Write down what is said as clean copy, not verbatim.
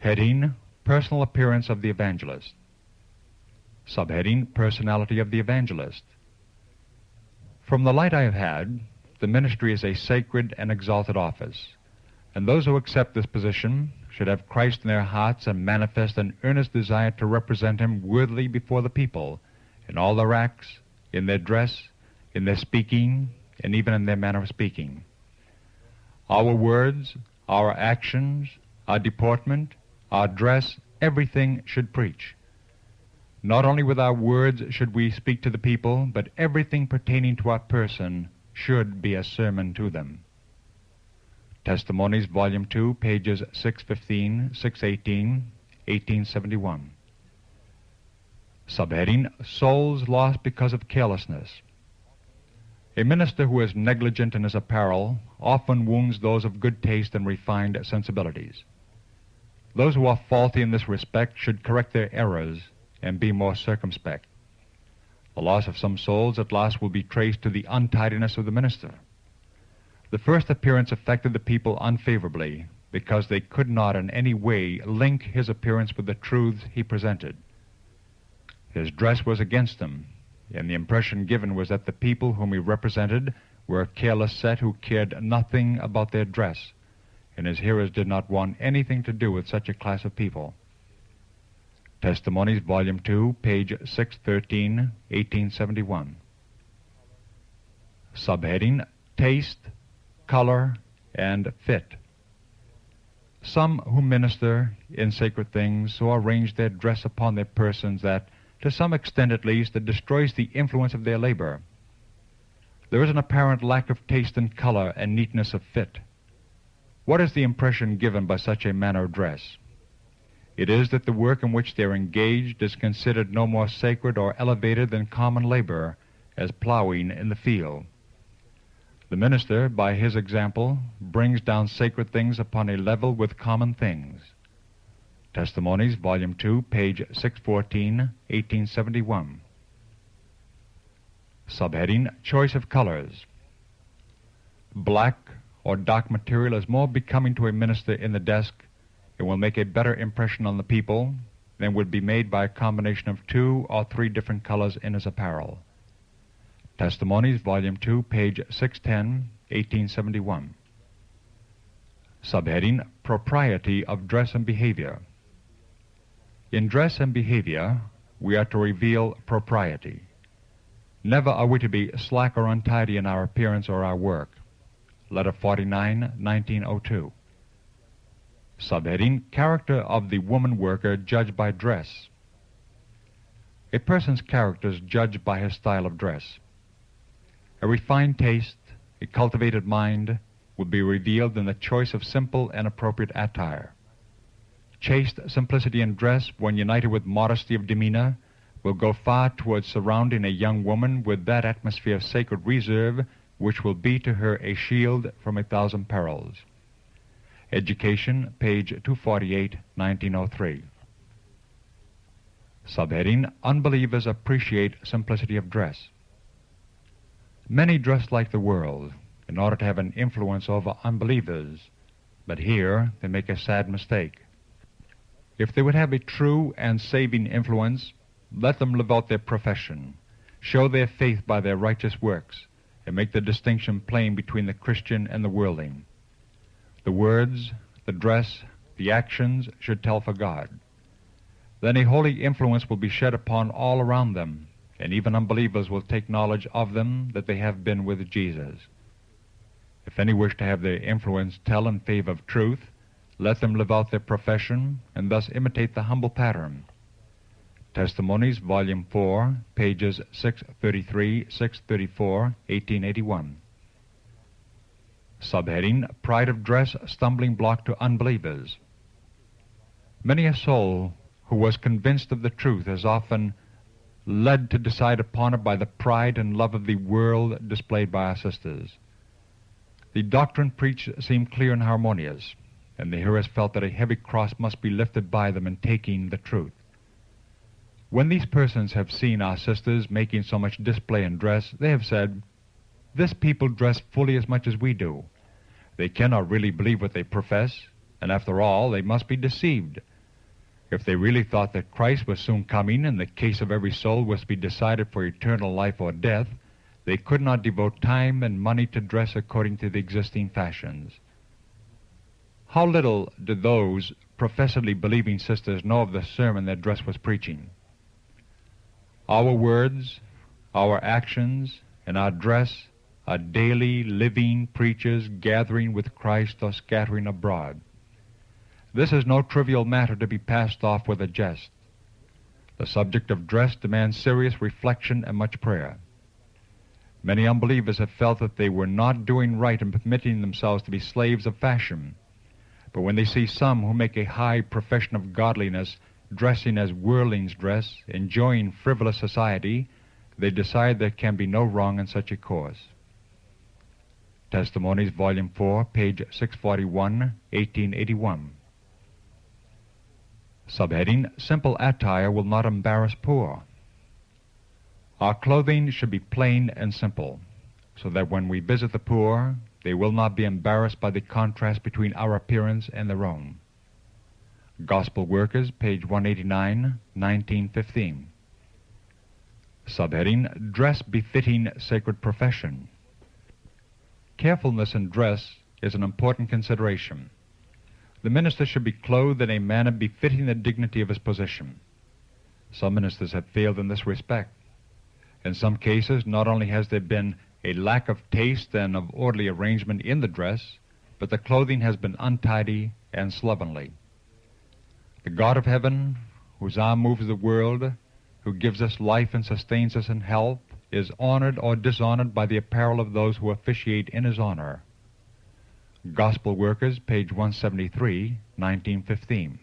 Heading: Personal Appearance of the Evangelist. Subheading: Personality of the Evangelist. From the light I have had, the ministry is a sacred and exalted office, and those who accept this position should have Christ in their hearts and manifest an earnest desire to represent Him worthily before the people, in all their acts, in their dress, in their speaking, and even in their manner of speaking. Our words, our actions, our deportment, our dress, everything should preach. Not only with our words should we speak to the people, but everything pertaining to our person should be a sermon to them. Testimonies, Volume 2, pages 615, 618, 1871. Subheading: Souls Lost Because of Carelessness. A minister who is negligent in his apparel often wounds those of good taste and refined sensibilities. Those who are faulty in this respect should correct their errors and be more circumspect. The loss of some souls at last will be traced to the untidiness of the minister. The first appearance affected the people unfavorably because they could not in any way link his appearance with the truths he presented. His dress was against them, and the impression given was that the people whom he represented were a careless set who cared nothing about their dress, and his hearers did not want anything to do with such a class of people. Testimonies, Volume 2, page 613, 1871. Subheading: Taste, Color, and Fit. Some who minister in sacred things so arrange their dress upon their persons that, to some extent at least, it destroys the influence of their labor. There is an apparent lack of taste and color and neatness of fit. What is the impression given by such a manner of dress? It is that the work in which they are engaged is considered no more sacred or elevated than common labor, as plowing in the field. The minister, by his example, brings down sacred things upon a level with common things. Testimonies, Volume 2, page 614, 1871. Subheading: Choice of Colors. Black or dark material is more becoming to a minister in the desk. It will make a better impression on the people than would be made by a combination of 2 or 3 different colors in his apparel. Testimonies, Volume 2, page 610, 1871. Subheading: Propriety of Dress and Behavior. In dress and behavior, we are to reveal propriety. Never are we to be slack or untidy in our appearance or our work. Letter 49, 1902. Subheading: Character of the woman worker judged by dress. A person's character is judged by his style of dress. A refined taste, a cultivated mind, will be revealed in the choice of simple and appropriate attire. Chaste simplicity in dress, when united with modesty of demeanor, will go far towards surrounding a young woman with that atmosphere of sacred reserve which will be to her a shield from 1,000 perils. Education, page 248, 1903. Subheading: Unbelievers appreciate simplicity of dress. Many dress like the world in order to have an influence over unbelievers, but here they make a sad mistake. If they would have a true and saving influence, let them live out their profession, show their faith by their righteous works, and make the distinction plain between the Christian and the worldling. The words, the dress, the actions should tell for God. Then a holy influence will be shed upon all around them, and even unbelievers will take knowledge of them that they have been with Jesus. If any wish to have their influence tell in favor of truth, let them live out their profession and thus imitate the humble pattern. Testimonies, Volume 4, pages 633, 634, 1881. Subheading: Pride of Dress, Stumbling Block to Unbelievers. Many a soul who was convinced of the truth is often led to decide upon it by the pride and love of the world displayed by our sisters. The doctrine preached seemed clear and harmonious, and the hearers felt that a heavy cross must be lifted by them in taking the truth. When these persons have seen our sisters making so much display in dress, they have said, "This people dress fully as much as we do. They cannot really believe what they profess, and after all, they must be deceived, If they really thought that Christ was soon coming and the case of every soul was to be decided for eternal life or death, they could not devote time and money to dress according to the existing fashions. How little did those professedly believing sisters know of the sermon their dress was preaching. Our words, our actions, and our dress are daily living preachers gathering with Christ or scattering abroad. This is no trivial matter to be passed off with a jest. The subject of dress demands serious reflection and much prayer. Many unbelievers have felt that they were not doing right in permitting themselves to be slaves of fashion. But when they see some who make a high profession of godliness dressing as worldlings dress, enjoying frivolous society, they decide there can be no wrong in such a course. Testimonies, Volume 4, page 641, 1881. Subheading, Simple attire will not embarrass poor. Our clothing should be plain and simple, so that when we visit the poor, they will not be embarrassed by the contrast between our appearance and their own. Gospel Workers, page 189, 1915. Subheading, Dress befitting sacred profession. Carefulness in dress is an important consideration. The minister should be clothed in a manner befitting the dignity of his position. Some ministers have failed in this respect. In some cases, not only has there been a lack of taste and of orderly arrangement in the dress, but the clothing has been untidy and slovenly. The God of heaven, whose arm moves the world, who gives us life and sustains us in health, is honored or dishonored by the apparel of those who officiate in his honor. Gospel Workers, page 173, 1915.